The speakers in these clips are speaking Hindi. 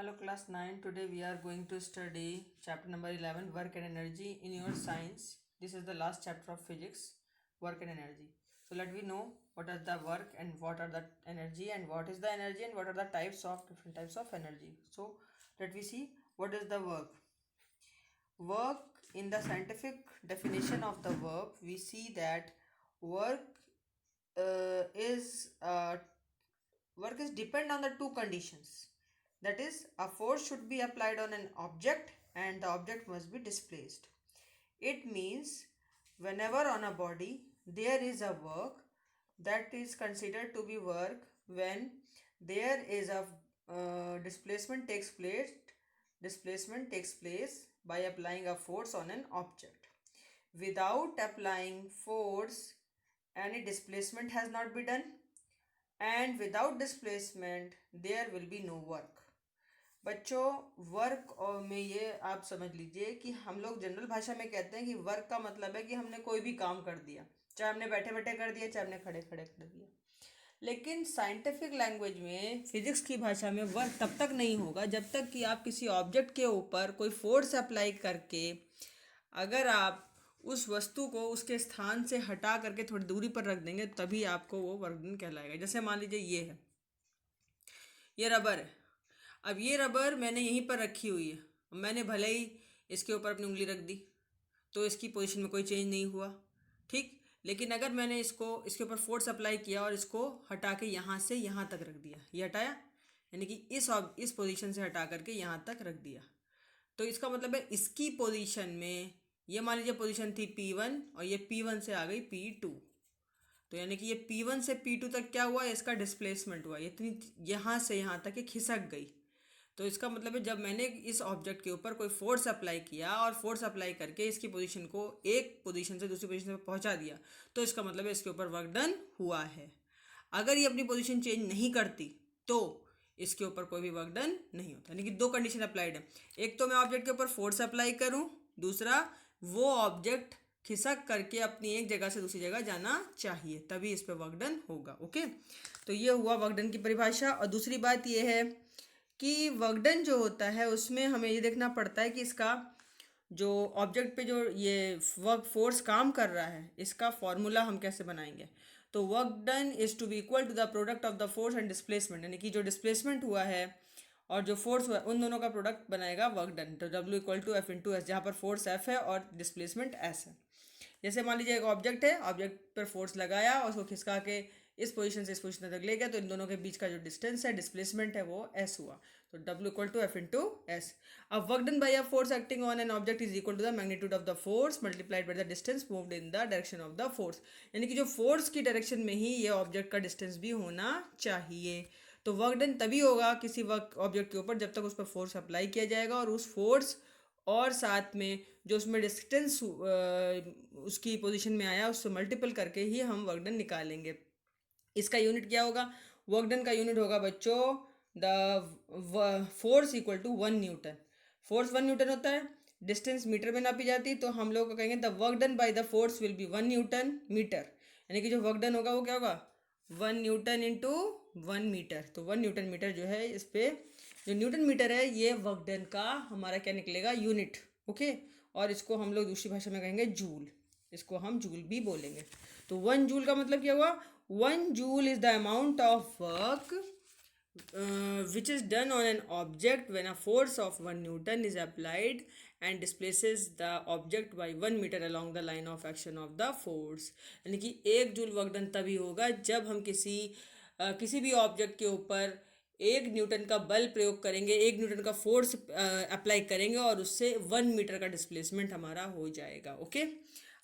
Hello class 9. Today we are going to study chapter number 11, work and energy in your science. This is the last chapter of physics, work and energy. So let we know what are the work and what are the energy and what is the energy and what are the different types of energy. So let we see what is the work. Work, in the scientific definition of the verb, we see that work uh, is uh, work is depend on the two conditions. That is, a force should be applied on an object and the object must be displaced. It means whenever on a body there is a work, that is considered to be work when there is a displacement takes place by applying a force on an object. Without applying force, any displacement has not been done, and without displacement there will be no work. बच्चों, वर्क और में ये आप समझ लीजिए कि हम लोग जनरल भाषा में कहते हैं कि वर्क का मतलब है कि हमने कोई भी काम कर दिया, चाहे हमने बैठे बैठे कर दिया, चाहे हमने खड़े खड़े कर दिया. लेकिन साइंटिफिक लैंग्वेज में, फिजिक्स की भाषा में, वर्क तब तक नहीं होगा जब तक कि आप किसी ऑब्जेक्ट के ऊपर कोई फोर्स अप्लाई करके अगर आप उस वस्तु को उसके स्थान से हटा करके थोड़ी दूरी पर रख देंगे, तभी आपको वो वर्क डन कहलाएगा. जैसे मान लीजिए ये रबर है. अब ये रबर मैंने यहीं पर रखी हुई है, मैंने भले ही इसके ऊपर अपनी उंगली रख दी तो इसकी पोजीशन में कोई चेंज नहीं हुआ, ठीक. लेकिन अगर मैंने इसके ऊपर फोर्स अप्लाई किया और इसको हटा के यहाँ से यहाँ तक रख दिया, ये हटाया, यानी कि इस पोजीशन से हटा करके यहाँ तक रख दिया, तो इसका मतलब है इसकी पोजीशन में, ये मान लीजिए पोजीशन थी P1 और ये P1 से आ गई P2, तो यानी कि ये P1 से P2 तक क्या हुआ, इसका डिस्प्लेसमेंट हुआ, इतनी यहाँ से यहाँ तक ये खिसक गई. तो इसका मतलब है जब मैंने इस ऑब्जेक्ट के ऊपर कोई फोर्स अप्लाई किया और फोर्स अप्लाई करके इसकी पोजीशन को एक पोजीशन से दूसरी पोजीशन पर पहुंचा दिया, तो इसका मतलब है इसके ऊपर वर्क डन हुआ है. अगर ये अपनी पोजीशन चेंज नहीं करती तो इसके ऊपर कोई भी वर्क डन नहीं होता. यानी कि दो कंडीशन अप्लाइड है. एक तो मैं ऑब्जेक्ट के ऊपर फोर्स अप्लाई करूं, दूसरा वो ऑब्जेक्ट खिसक करके अपनी एक जगह से दूसरी जगह जाना चाहिए, तभी इस पर वर्क डन होगा. ओके, तो ये हुआ वर्क डन की परिभाषा. और दूसरी बात ये है कि वर्क डन जो होता है उसमें हमें ये देखना पड़ता है कि इसका जो ऑब्जेक्ट पे जो ये वर्क फोर्स काम कर रहा है, इसका फॉर्मूला हम कैसे बनाएंगे. तो work done is to be equal to the product of the force and displacement, यानी कि जो डिस्प्लेसमेंट हुआ है और जो फोर्स हुआ है उन दोनों का प्रोडक्ट बनाएगा वर्क डन. तो W equal to F into S, जहाँ पर फोर्स F है और डिस्प्लेसमेंट S है. जैसे मान लीजिए एक ऑब्जेक्ट है, ऑब्जेक्ट पर फोर्स लगाया और उसको खिसका के इस पोजीशन से इस पोजीशन तक ले गया, तो इन दोनों के बीच का जो डिस्टेंस है, डिस्प्लेसमेंट है, वो S हुआ. तो W equal to F into S. अब work done by a force acting on an object is equal to the magnitude of the force multiplied by the distance moved in the direction of the force. यानी कि जो फोर्स की डायरेक्शन में ही ये ऑब्जेक्ट का डिस्टेंस भी होना चाहिए. तो वर्क डन तभी होगा किसी वर्क ऑब्जेक्ट के ऊपर जब तक उस पर फोर्स अप्लाई किया जाएगा और उस फोर्स और साथ में जो उसमें डिस्टेंस उसकी पोजीशन में आया उससे मल्टीपल करके ही हम वर्क डन निकालेंगे. इसका यूनिट क्या होगा, वर्क डन का यूनिट होगा बच्चों the force equal to 1 newton. Force 1 newton होता है, डिस्टेंस मीटर में नापी जाती, तो हम लोग कहेंगे the work done by the force will be 1 newton metre. यानी कि जो वर्क डन होगा वो क्या होगा, 1 न्यूटन इंटू 1 मीटर. तो 1 न्यूटन मीटर जो है, इस पे जो न्यूटन मीटर है ये वर्क डन का हमारा क्या निकलेगा, यूनिट. ओके, और इसको हम लोग दूसरी भाषा में कहेंगे जूल, इसको हम जूल भी बोलेंगे. तो 1 जूल का मतलब क्या हुआ, 1 joule is the amount of work which is done on an object when a force of 1 Newton is applied and displaces the object by 1 meter along the line of action of the force. यानी कि 1 जूल वर्क डन तभी होगा जब हम किसी भी ऑब्जेक्ट के ऊपर 1 न्यूटन का बल प्रयोग करेंगे, 1 न्यूटन का फोर्स अप्लाई करेंगे और उससे 1 मीटर का डिस्प्लेसमेंट हमारा हो जाएगा. ओके,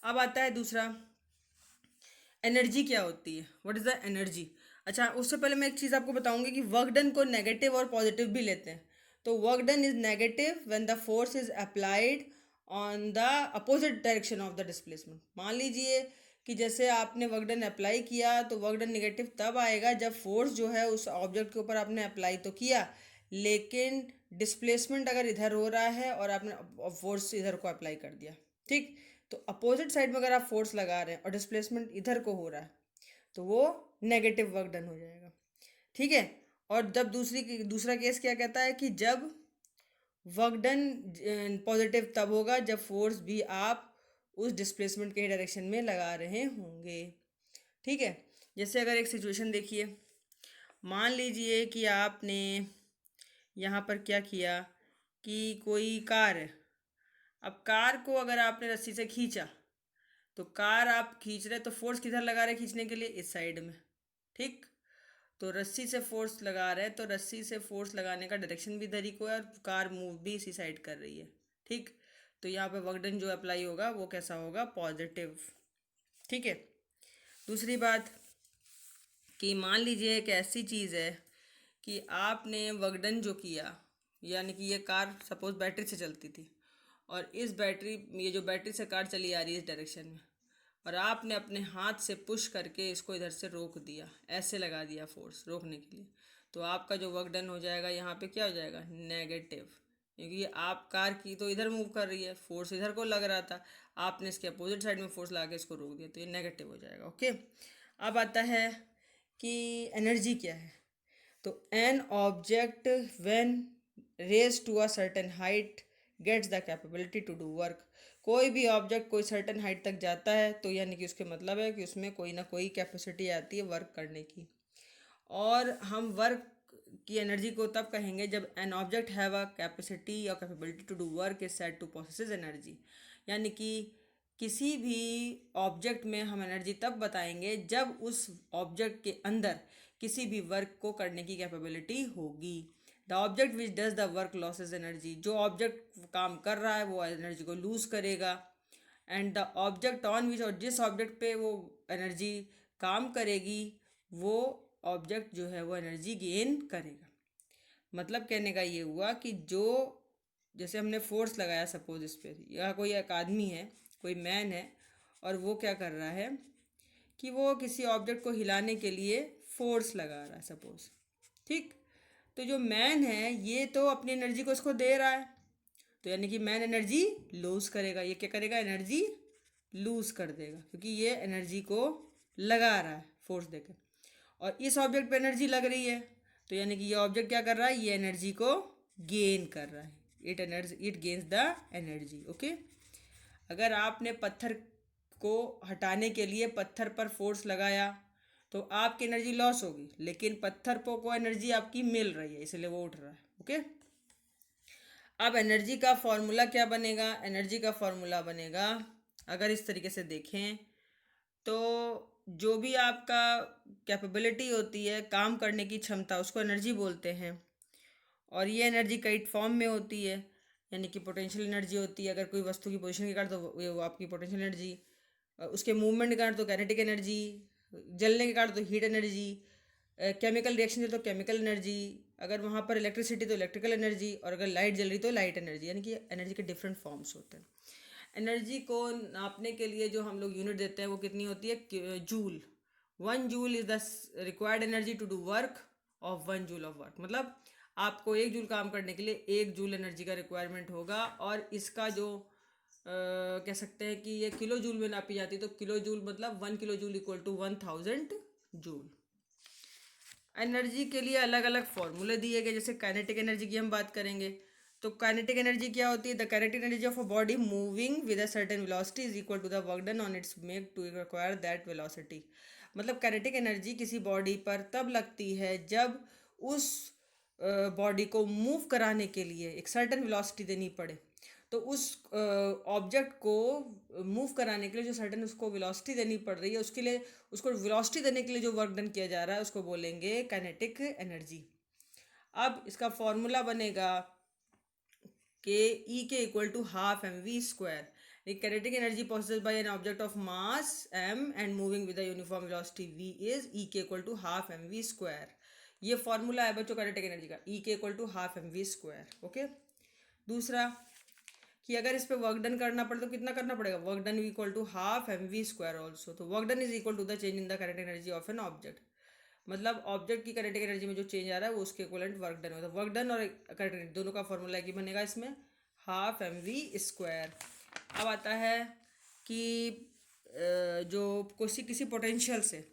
अब आता है दूसरा, एनर्जी क्या होती है, व्हाट इज द एनर्जी. अच्छा, उससे पहले मैं एक चीज़ आपको बताऊंगी कि वर्क डन को नेगेटिव और पॉजिटिव भी लेते हैं. तो work done is negative when the force is applied on the opposite direction of the displacement. मान लीजिए कि जैसे आपने वर्क डन अप्लाई किया, तो वर्क डन निगेटिव तब आएगा जब फोर्स जो है उस ऑब्जेक्ट के ऊपर आपने अप्लाई तो किया, लेकिन डिस्प्लेसमेंट अगर इधर हो रहा है और आपने फोर्स इधर को अप्लाई कर दिया, ठीक. तो अपोजिट साइड में अगर आप फोर्स लगा रहे हैं और डिस्प्लेसमेंट इधर को हो रहा है, तो वो नेगेटिव वर्क डन हो जाएगा, ठीक है. और जब दूसरा केस क्या कहता है कि जब वर्क डन पॉजिटिव तब होगा जब फोर्स भी आप उस डिस्प्लेसमेंट के डायरेक्शन में लगा रहे होंगे। ठीक है। जैसे अगर एक सिचुएशन देखिए, मान लीजिए कि आपने यहाँ पर क्या किया कि कोई कार है। अब कार को अगर आपने रस्सी से खींचा तो कार आप खींच रहे तो फोर्स किधर लगा रहे खींचने के लिए, इस साइड में। ठीक। तो रस्सी से फोर्स लगा रहे हैं तो रस्सी से फोर्स लगाने का डायरेक्शन भी इधर ही को है और कार मूव भी इसी साइड कर रही है। ठीक। तो यहाँ पे वर्क डन जो अप्लाई होगा वो कैसा होगा, पॉजिटिव। ठीक है। दूसरी बात कि मान लीजिए एक ऐसी चीज़ है कि आपने वर्क डन जो किया, यानी कि ये कार सपोज बैटरी से चलती थी और ये जो बैटरी से कार चली आ रही है इस डायरेक्शन में, और आपने अपने हाथ से पुश करके इसको इधर से रोक दिया, ऐसे लगा दिया फोर्स रोकने के लिए, तो आपका जो वर्क डन हो जाएगा यहाँ पे क्या हो जाएगा, नेगेटिव। क्योंकि आप कार की तो इधर मूव कर रही है, फोर्स इधर को लग रहा था, आपने इसके अपोजिट साइड में फोर्स लगा के इसको रोक दिया, तो ये नेगेटिव हो जाएगा। ओके। अब आता है कि एनर्जी क्या है। तो an object when raise to a certain height gets the capability to do work. कोई भी ऑब्जेक्ट कोई सर्टेन हाइट तक जाता है तो यानी कि उसके मतलब है कि उसमें कोई ना कोई कैपेसिटी आती है वर्क करने की। और हम वर्क की एनर्जी को तब कहेंगे जब an object have a capacity और capability to do work is said to possess energy. यानी कि किसी भी ऑब्जेक्ट में हम एनर्जी तब बताएंगे जब उस ऑब्जेक्ट के अंदर किसी भी वर्क को करने की कैपेबिलिटी होगी। The object which does the work losses energy. जो ऑब्जेक्ट काम कर रहा है वो एनर्जी को लूज करेगा। And the object on which, और जिस ऑब्जेक्ट पे वो एनर्जी काम करेगी वो ऑब्जेक्ट जो है वो एनर्जी गेन करेगा। मतलब कहने का ये हुआ कि जो, जैसे हमने फोर्स लगाया सपोज इस पर, या कोई एक आदमी है, कोई मैन है, और वो क्या कर रहा है कि वो किसी ऑब्जेक्ट को हिलाने के लिए फोर्स लगा रहा है सपोज। ठीक। तो जो मैन है ये तो अपनी एनर्जी को इसको दे रहा है, तो यानी कि मैन एनर्जी लूज करेगा। ये क्या करेगा, एनर्जी लूज कर देगा, क्योंकि ये एनर्जी को लगा रहा है फोर्स देकर। और इस ऑब्जेक्ट पे एनर्जी लग रही है तो यानी कि ये ऑब्जेक्ट क्या कर रहा है, ये एनर्जी को गेन कर रहा है। It gains the energy. Okay. अगर आपने पत्थर को हटाने के लिए पत्थर पर फोर्स लगाया तो आपकी एनर्जी लॉस होगी, लेकिन पत्थर को एनर्जी आपकी मिल रही है इसलिए वो उठ रहा है। ओके। अब एनर्जी का फॉर्मूला क्या बनेगा, एनर्जी का फॉर्मूला बनेगा, अगर इस तरीके से देखें तो जो भी आपका कैपेबिलिटी होती है, काम करने की क्षमता, उसको एनर्जी बोलते हैं। और ये एनर्जी कई फॉर्म में होती है, यानी कि पोटेंशियल एनर्जी होती है, अगर कोई वस्तु की पोजीशन के कारण तो वो आपकी पोटेंशियल एनर्जी, उसके मूवमेंट के कारण तो काइनेटिक एनर्जी, जलने के कारण तो हीट एनर्जी, केमिकल रिएक्शन है तो केमिकल एनर्जी, अगर वहाँ पर इलेक्ट्रिसिटी तो इलेक्ट्रिकल एनर्जी, और अगर लाइट जल रही तो लाइट एनर्जी। यानी कि एनर्जी के डिफरेंट फॉर्म्स होते हैं। एनर्जी को नापने के लिए जो हम लोग यूनिट देते हैं वो कितनी होती है, joule. 1 joule is the required energy to do work of 1 joule of work. मतलब आपको 1 जूल काम करने के लिए 1 जूल एनर्जी का रिक्वायरमेंट होगा। और इसका जो कह सकते हैं कि ये किलो जूल में नापी जाती है, तो किलो जूल मतलब 1 किलो जूल इक्वल टू 1000 जूल। एनर्जी के लिए अलग अलग फॉर्मूले दिए गए। जैसे काइनेटिक एनर्जी की हम बात करेंगे तो काइनेटिक एनर्जी क्या होती है, the kinetic energy of a body moving with a certain velocity is equal to the work done on its make to require that velocity. मतलब काइनेटिक एनर्जी किसी बॉडी पर तब लगती है जब उस बॉडी को मूव कराने के लिए एक सर्टेन वेलोसिटी देनी पड़े। तो उस ऑब्जेक्ट को मूव कराने के लिए जो सर्टेन उसको वेलोसिटी देनी पड़ रही है, उसके लिए उसको वेलोसिटी देने के लिए जो वर्क डन किया जा रहा है उसको बोलेंगे काइनेटिक एनर्जी। अब इसका फॉर्मूला बनेगा के E K equal to half M V square. Kinetic energy possessed by an object of mass M and moving with a uniform velocity V is E K equal to half M V square. ये फॉर्मूला है बच्चों काइनेटिक एनर्जी का, E K equal to half M V square. Okay. दूसरा कि अगर इस पे वर्क डन करना पड़े तो कितना करना पड़ेगा, work done equal to half M V square also. तो work done is equal to the change in the kinetic energy of an object. मतलब ऑब्जेक्ट की काइनेटिक एनर्जी में जो चेंज आ रहा है वो उसके इक्वलेंट वर्क डन होता है। वर्क डन और काइनेटिक एनर्जी दोनों का फॉर्मूला की बनेगा इसमें, हाफ एम वी स्क्वायर। अब आता है कि जो किसी पोटेंशियल से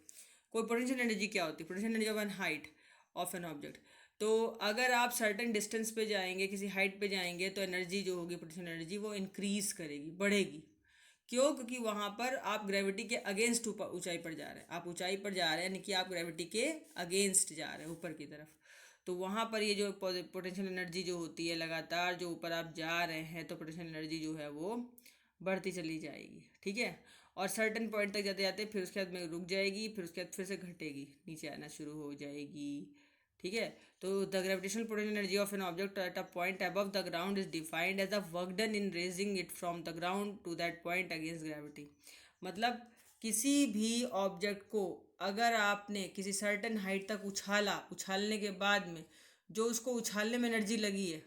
कोई पोटेंशियल एनर्जी क्या होती है, potential energy of an height, of an object. तो अगर आप सर्टेन डिस्टेंस पे जाएंगे, किसी हाइट पे जाएंगे, तो एनर्जी जो होगी, पोटेंशियल एनर्जी, वो इंक्रीज करेगी, बढ़ेगी। क्यों? क्योंकि वहाँ पर आप ग्रेविटी के अगेंस्ट ऊपर ऊंचाई पर जा रहे हैं, आप ऊंचाई पर जा रहे हैं, यानी कि आप ग्रेविटी के अगेंस्ट जा रहे हैं ऊपर की तरफ। तो वहाँ पर ये जो पोटेंशियल एनर्जी जो होती है, लगातार जो ऊपर आप जा रहे हैं, तो पोटेंशियल एनर्जी जो है वो बढ़ती चली जाएगी, ठीक है। और सर्टेन पॉइंट तक जाते जाते फिर उसके बाद में रुक जाएगी, फिर उसके बाद फिर से घटेगी, नीचे आना शुरू हो जाएगी, ठीक है। तो the gravitational potential energy of an object at a point above the ground is defined as the work done in raising it from the ground to that point against gravity. मतलब किसी भी ऑब्जेक्ट को अगर आपने किसी सर्टेन हाइट तक उछाला, उछालने के बाद में जो उसको उछालने में एनर्जी लगी है,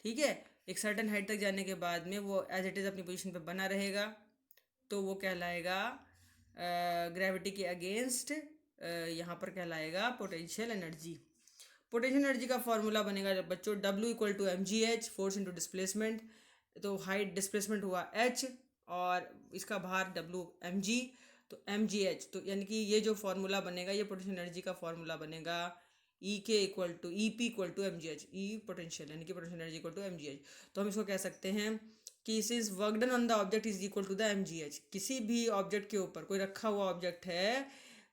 ठीक है, एक सर्टेन हाइट तक जाने के बाद में वो एज इट इज़ अपनी पोजीशन पे बना रहेगा, तो वो कहलाएगा ग्रेविटी के अगेंस्ट, यहाँ पर कहलाएगा पोटेंशियल एनर्जी। पोटेंशियल एनर्जी का फॉर्मूला बनेगा जब बच्चों W equal to mgh, force into displacement. तो हाइट डिस्प्लेसमेंट हुआ h और इसका भार W mg, तो mgh, तो यानी कि ये जो फॉर्मूला बनेगा, ये पोटेंशियल एनर्जी का फॉर्मूला बनेगा E equal to EP equal to mgh, E potential यानी कि potential energy equal to mgh। तो हम इसको कह सकते हैं कि since work done on the object is equal to the mgh, किसी भी ऑब्जेक्ट के ऊपर, कोई रखा हुआ ऑब्जेक्ट है,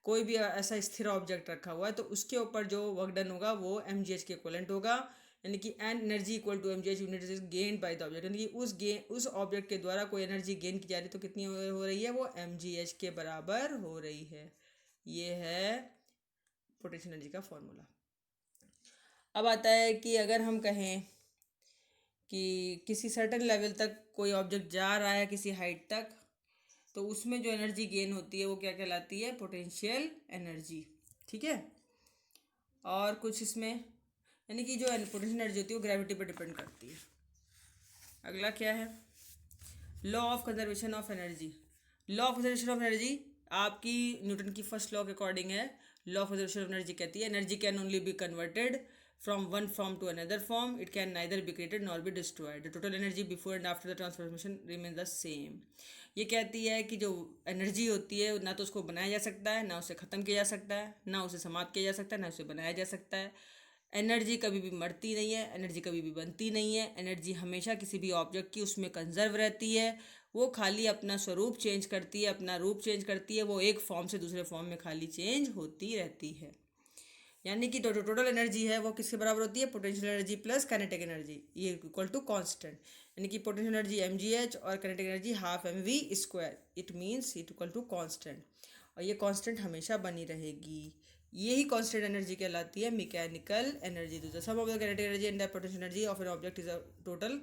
कोई भी ऐसा स्थिर ऑब्जेक्ट रखा हुआ है, तो उसके ऊपर जो वर्क डन होगा वो mgh के इक्वलेंट होगा, यानी कि an energy equal to mgh unit is gain by the object, यानी कि उस ऑब्जेक्ट के द्वारा कोई एनर्जी गेन की जा रही है, तो कितनी हो रही है, वो mgh के बराबर हो रही है। ये है पोटेंशियल एनर्जी का फॉर्मूला। अब आता है कि अगर हम कहें कि किसी सर्टेन लेवल तक कोई ऑब्जेक्ट जा रहा है, किसी हाइट तक, तो उसमें जो एनर्जी गेन होती है वो क्या कहलाती है, पोटेंशियल एनर्जी, ठीक है। और कुछ इसमें, यानी कि जो पोटेंशियल एनर्जी होती है वो ग्रेविटी पर डिपेंड करती है। अगला क्या है, law of conservation of energy. Law of conservation of energy आपकी न्यूटन की फर्स्ट लॉ के अकॉर्डिंग है। लॉ ऑफ कंजर्वेशन ऑफ एनर्जी कहती है energy can only be converted from one form to another form, it can neither be created nor be destroyed, the total energy before and after the transformation remain the same. ये कहती है कि जो एनर्जी होती है ना तो उसको बनाया जा सकता है, ना उसे ख़त्म किया जा सकता है, ना उसे समाप्त किया जा सकता है, ना उसे बनाया जा सकता है। एनर्जी कभी भी मरती नहीं है, एनर्जी कभी भी बनती नहीं है, एनर्जी हमेशा किसी भी ऑब्जेक्ट की उसमें कंजर्व रहती है। वो खाली अपना स्वरूप चेंज करती है, अपना रूप चेंज करती है, वो एक फॉर्म से दूसरे फॉर्म में खाली चेंज होती रहती है। यानी कि टोटल एनर्जी है वो किसके बराबर होती है, potential energy plus kinetic energy, ये इक्वल टू कांस्टेंट, यानी कि पोटेंशियल एनर्जी mgh और kinetic energy half mv square, it means it equal to constant, और ये कांस्टेंट हमेशा बनी रहेगी। यही कांस्टेंट एनर्जी कहलाती है मैकेनिकल एनर्जी। तो sum of the kinetic energy and the potential energy of an object is a total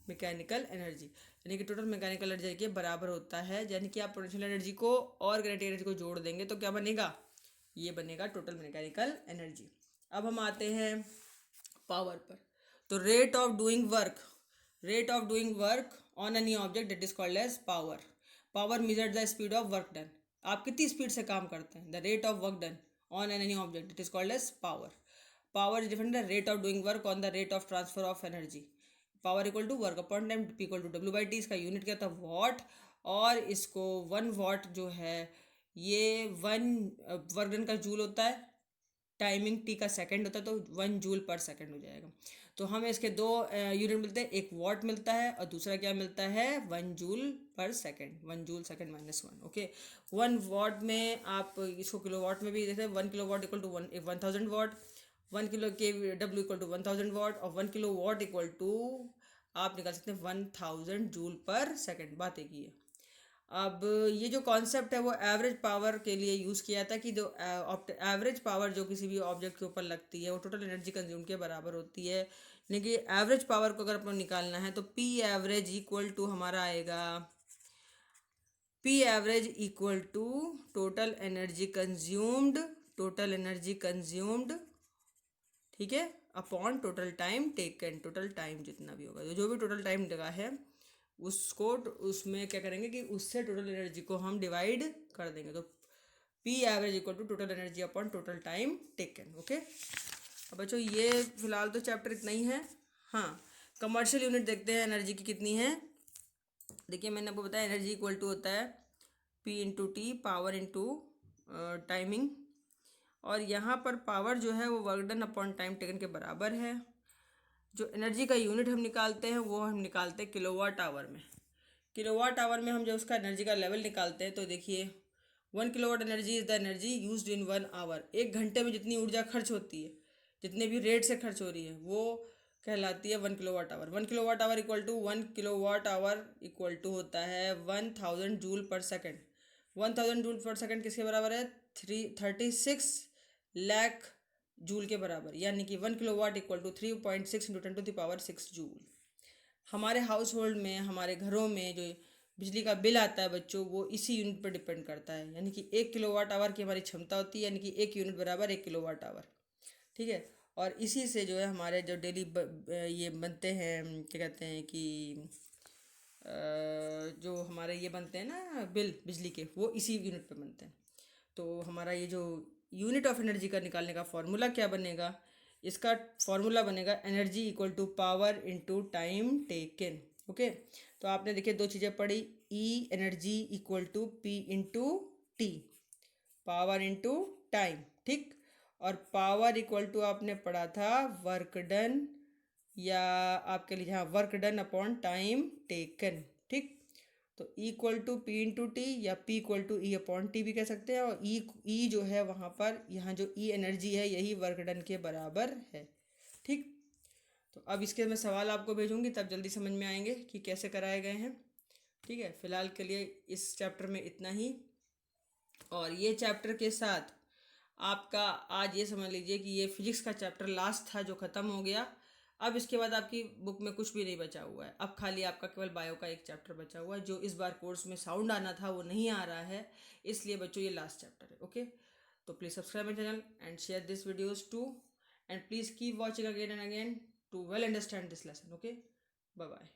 mechanical energy, यानी कि टोटल मैकेनिकल एनर्जी के बराबर होता है। यानी कि आप पोटेंशियल एनर्जी को और काइनेटिक एनर्जी को जोड़ देंगे तो क्या बनेगा, ये बनेगा टोटल मैकेनिकल एनर्जी। अब हम आते हैं पावर पर। तो rate of doing work, rate of doing work on any object that is called as power. Power measures the speed of work done, आप कितनी स्पीड से काम करते हैं, the rate of work done on any object it is called as power. Power is different the rate of doing work on the rate of transfer of energy. Power equal to work upon time, P equal to W by T, इसका यूनिट क्या था, वॉट, और इसको 1 वॉट जो है ये 1 वर्क डन का जूल होता है, टाइमिंग टी का सेकंड होता है, तो 1 जूल पर सेकंड हो जाएगा। तो हमें इसके दो यूनिट मिलते हैं, एक वॉट मिलता है और दूसरा क्या मिलता है, 1 जूल पर second, 1 joule second minus 1, okay. 1 what में आप इसको किलो वॉट में भी देखते हैं, 1 kilo watt equal to 1000 watt, 1 kilo K W equal to 1000 watt, और 1 किलो वॉट इक्वल टू आप निकाल सकते हैं 1000 जूल पर सेकंड। बात एक ही है। अब ये जो कॉन्सेप्ट है वो एवरेज पावर के लिए यूज़ किया था कि जो एवरेज पावर जो किसी भी ऑब्जेक्ट के ऊपर लगती है वो टोटल एनर्जी कंज्यूम के बराबर होती है। यानी कि एवरेज पावर को अगर अपन निकालना है तो पी एवरेज इक्वल टू हमारा आएगा, P average equal to total energy consumed, total energy consumed, ठीक है, upon total time taken, total time जितना भी होगा, जो भी टोटल टाइम लगा है उसको उसमें क्या करेंगे कि उससे टोटल एनर्जी को हम डिवाइड कर देंगे, तो P average equal to total energy upon total time taken, okay. अब बच्चों ये फिलहाल तो चैप्टर इतना ही है। हाँ, कमर्शियल यूनिट देखते हैं एनर्जी की कितनी है। देखिए मैंने आपको बताया एनर्जी इक्वल टू होता है P into T, power into timing, और यहाँ पर पावर जो है वो work done upon time taken के बराबर है। जो एनर्जी का यूनिट हम निकालते हैं वो हम निकालते हैं किलोवाट आवर में। किलोवाट आवर में हम जब उसका एनर्जी का लेवल निकालते हैं तो देखिए 1 kilowatt energy is the energy used in 1 hour. 1 घंटे में जितनी ऊर्जा खर्च होती है, जितने भी रेट से खर्च हो रही है, वो कहलाती है 1 kilowatt hour. 1 kilowatt hour equal to 1 kilowatt hour equal to होता है 1000 जूल पर सेकेंड। 1000 जूल पर सेकेंड किसके बराबर है? 36 लाख जूल के बराबर, यानी कि 1 किलोवाट इक्वल टू 3.6 × 10⁻⁶ जूल। हमारे हाउस होल्ड में, हमारे घरों में जो बिजली का बिल आता है बच्चों, वो इसी यूनिट पर डिपेंड करता है। यानी कि 1 किलोवाट आवर की हमारी क्षमता होती है, यानी कि एक यूनिट बराबर 1 किलोवाट आवर। ठीक है। और इसी से जो है हमारे जो डेली ये बनते हैं, क्या कहते हैं कि जो हमारे ये बनते हैं ना बिल बिजली के, वो इसी यूनिट पे बनते हैं। तो हमारा ये जो यूनिट ऑफ एनर्जी का निकालने का फॉर्मूला क्या बनेगा? इसका फॉर्मूला बनेगा energy equal to power into time taken. Okay. तो आपने देखिए दो चीज़ें पढ़ी, E energy equal to P into T, power into time. ठीक। और पावर इक्वल टू आपने पढ़ा था वर्क डन, या आपके लिए हाँ work done upon time taken. ठीक। तो equal to P into T, या P equal to E upon T भी कह सकते हैं। और ई जो है वहाँ पर, यहाँ जो ई एनर्जी है यही वर्क डन के बराबर है। ठीक। तो अब इसके मैं सवाल आपको भेजूंगी, तब जल्दी समझ में आएंगे कि कैसे कराए गए हैं। ठीक है। फिलहाल के लिए इस चैप्टर में इतना ही। और ये चैप्टर के साथ आपका आज ये समझ लीजिए कि ये फिजिक्स का चैप्टर लास्ट था जो ख़त्म हो गया। अब इसके बाद आपकी बुक में कुछ भी नहीं बचा हुआ है। अब खाली आपका केवल बायो का एक चैप्टर बचा हुआ है, जो इस बार कोर्स में साउंड आना था वो नहीं आ रहा है, इसलिए बच्चों ये लास्ट चैप्टर है। ओके। तो please subscribe my channel and share this videos too, and please keep watching again and again to well understand this lesson. Okay. Bye bye.